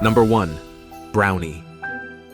Number 1. Brownie.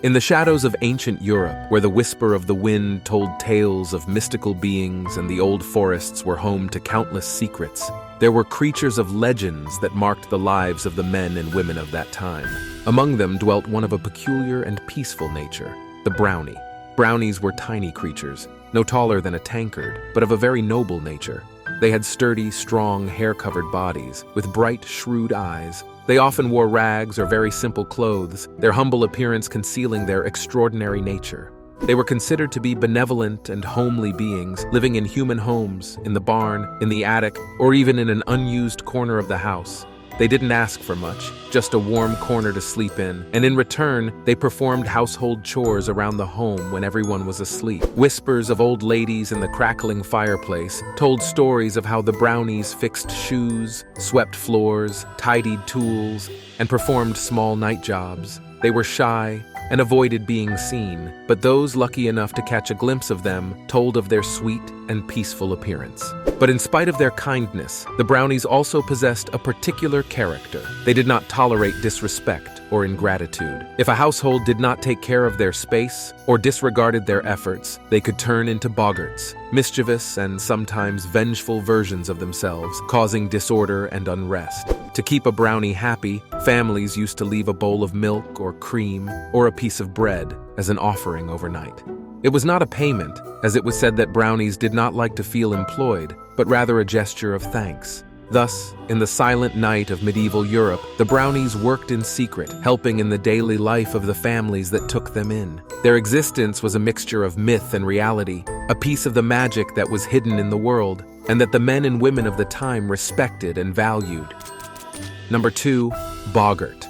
In the shadows of ancient Europe, where the whisper of the wind told tales of mystical beings and the old forests were home to countless secrets, there were creatures of legends that marked the lives of the men and women of that time. Among them dwelt one of a peculiar and peaceful nature, the brownie. Brownies were tiny creatures, no taller than a tankard, but of a very noble nature. They had sturdy, strong, hair-covered bodies, with bright, shrewd eyes. They often wore rags or very simple clothes, their humble appearance concealing their extraordinary nature. They were considered to be benevolent and homely beings, living in human homes, in the barn, in the attic, or even in an unused corner of the house. They didn't ask for much, just a warm corner to sleep in, and in return, they performed household chores around the home when everyone was asleep. Whispers of old ladies in the crackling fireplace told stories of how the brownies fixed shoes, swept floors, tidied tools, and performed small night jobs. They were shy and avoided being seen, but those lucky enough to catch a glimpse of them told of their sweet and peaceful appearance. But in spite of their kindness, the brownies also possessed a particular character. They did not tolerate disrespect or ingratitude. If a household did not take care of their space or disregarded their efforts, they could turn into boggarts, mischievous and sometimes vengeful versions of themselves, causing disorder and unrest. To keep a brownie happy, families used to leave a bowl of milk or cream or a piece of bread as an offering overnight. It was not a payment, as it was said that brownies did not like to feel employed, but rather a gesture of thanks. Thus, in the silent night of medieval Europe, the brownies worked in secret, helping in the daily life of the families that took them in. Their existence was a mixture of myth and reality, a piece of the magic that was hidden in the world, and that the men and women of the time respected and valued. Number 2. Bogert.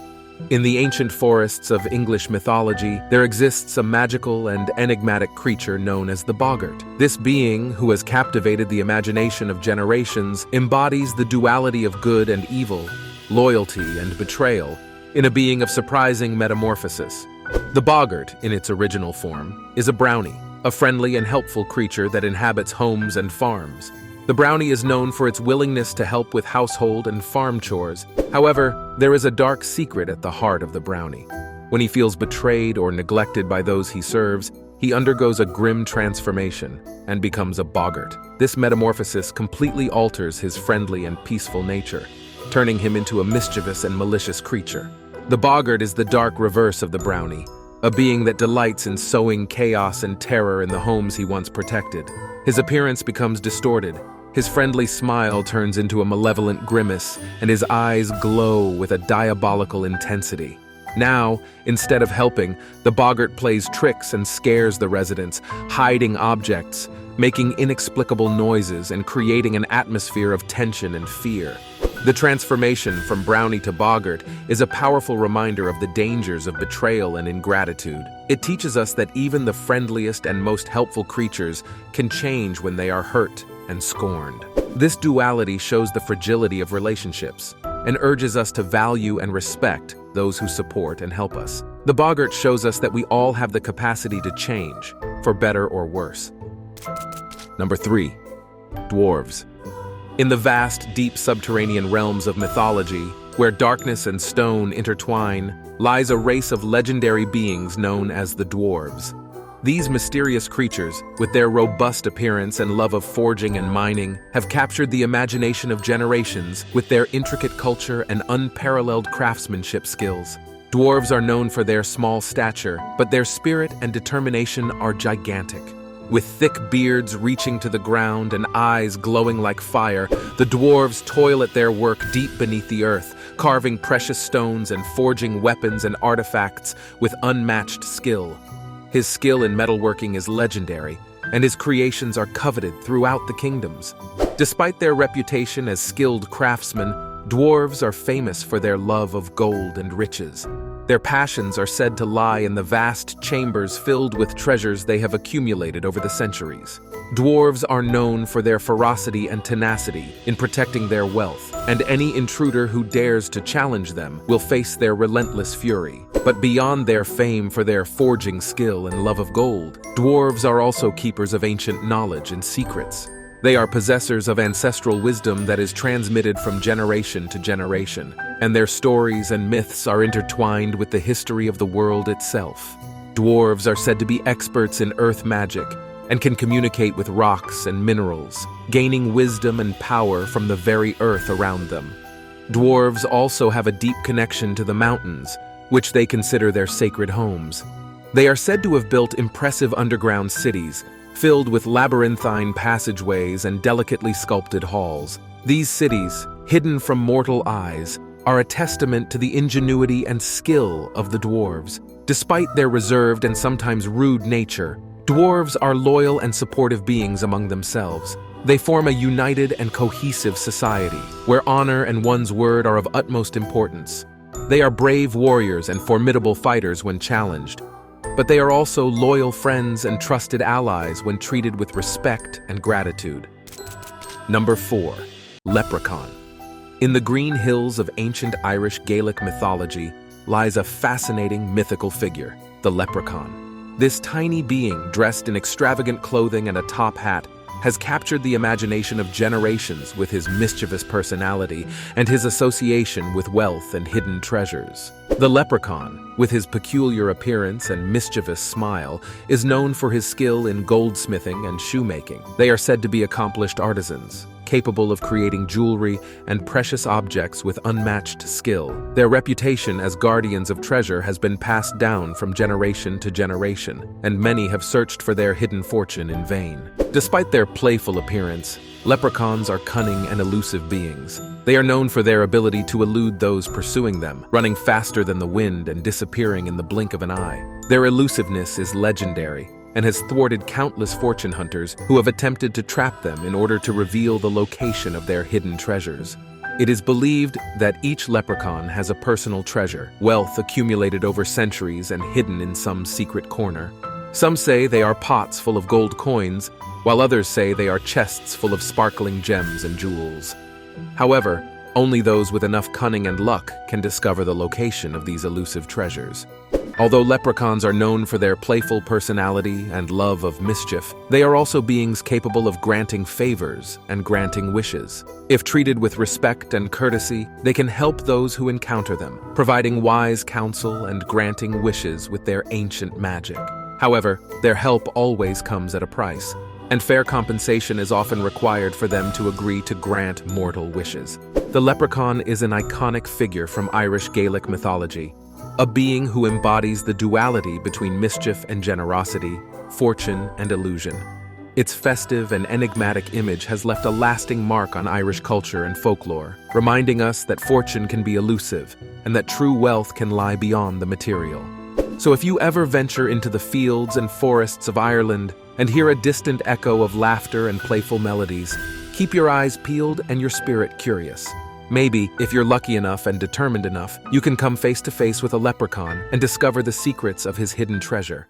In the ancient forests of English mythology, there exists a magical and enigmatic creature known as the Bogert. This being, who has captivated the imagination of generations, embodies the duality of good and evil, loyalty and betrayal, in a being of surprising metamorphosis. The Bogert, in its original form, is a brownie, a friendly and helpful creature that inhabits homes and farms. The brownie is known for its willingness to help with household and farm chores. However, there is a dark secret at the heart of the brownie. When he feels betrayed or neglected by those he serves, he undergoes a grim transformation and becomes a boggart. This metamorphosis completely alters his friendly and peaceful nature, turning him into a mischievous and malicious creature. The boggart is the dark reverse of the brownie, a being that delights in sowing chaos and terror in the homes he once protected. His appearance becomes distorted. His friendly smile turns into a malevolent grimace, and his eyes glow with a diabolical intensity. Now, instead of helping, the boggart plays tricks and scares the residents, hiding objects, making inexplicable noises, and creating an atmosphere of tension and fear. The transformation from brownie to boggart is a powerful reminder of the dangers of betrayal and ingratitude. It teaches us that even the friendliest and most helpful creatures can change when they are hurt and scorned. This duality shows the fragility of relationships and urges us to value and respect those who support and help us. The boggart shows us that we all have the capacity to change, for better or worse. Number 3. Dwarves. In the vast, deep subterranean realms of mythology, where darkness and stone intertwine, lies a race of legendary beings known as the dwarves. These mysterious creatures, with their robust appearance and love of forging and mining, have captured the imagination of generations with their intricate culture and unparalleled craftsmanship skills. Dwarves are known for their small stature, but their spirit and determination are gigantic. With thick beards reaching to the ground and eyes glowing like fire, the dwarves toil at their work deep beneath the earth, carving precious stones and forging weapons and artifacts with unmatched skill. His skill in metalworking is legendary, and his creations are coveted throughout the kingdoms. Despite their reputation as skilled craftsmen, dwarves are famous for their love of gold and riches. Their passions are said to lie in the vast chambers filled with treasures they have accumulated over the centuries. Dwarves are known for their ferocity and tenacity in protecting their wealth, and any intruder who dares to challenge them will face their relentless fury. But beyond their fame for their forging skill and love of gold, dwarves are also keepers of ancient knowledge and secrets. They are possessors of ancestral wisdom that is transmitted from generation to generation, and their stories and myths are intertwined with the history of the world itself. Dwarves are said to be experts in earth magic and can communicate with rocks and minerals, gaining wisdom and power from the very earth around them. Dwarves also have a deep connection to the mountains, which they consider their sacred homes. They are said to have built impressive underground cities, filled with labyrinthine passageways and delicately sculpted halls. These cities, hidden from mortal eyes, are a testament to the ingenuity and skill of the dwarves. Despite their reserved and sometimes rude nature, dwarves are loyal and supportive beings among themselves. They form a united and cohesive society, where honor and one's word are of utmost importance. They are brave warriors and formidable fighters when challenged, but they are also loyal friends and trusted allies when treated with respect and gratitude. Number 4. Leprechaun. In the green hills of ancient Irish Gaelic mythology lies a fascinating mythical figure, the leprechaun. This tiny being, dressed in extravagant clothing and a top hat, has captured the imagination of generations with his mischievous personality and his association with wealth and hidden treasures. The leprechaun, with his peculiar appearance and mischievous smile, is known for his skill in goldsmithing and shoemaking. They are said to be accomplished artisans, capable of creating jewelry and precious objects with unmatched skill. Their reputation as guardians of treasure has been passed down from generation to generation, and many have searched for their hidden fortune in vain. Despite their playful appearance, leprechauns are cunning and elusive beings. They are known for their ability to elude those pursuing them, running faster than the wind and disappearing in the blink of an eye. Their elusiveness is legendary and has thwarted countless fortune hunters who have attempted to trap them in order to reveal the location of their hidden treasures. It is believed that each leprechaun has a personal treasure, wealth accumulated over centuries and hidden in some secret corner. Some say they are pots full of gold coins, while others say they are chests full of sparkling gems and jewels. However, only those with enough cunning and luck can discover the location of these elusive treasures. Although leprechauns are known for their playful personality and love of mischief, they are also beings capable of granting favors and granting wishes. If treated with respect and courtesy, they can help those who encounter them, providing wise counsel and granting wishes with their ancient magic. However, their help always comes at a price, and fair compensation is often required for them to agree to grant mortal wishes. The leprechaun is an iconic figure from Irish Gaelic mythology, a being who embodies the duality between mischief and generosity, fortune and illusion. Its festive and enigmatic image has left a lasting mark on Irish culture and folklore, reminding us that fortune can be elusive and that true wealth can lie beyond the material. So if you ever venture into the fields and forests of Ireland and hear a distant echo of laughter and playful melodies, keep your eyes peeled and your spirit curious. Maybe, if you're lucky enough and determined enough, you can come face to face with a leprechaun and discover the secrets of his hidden treasure.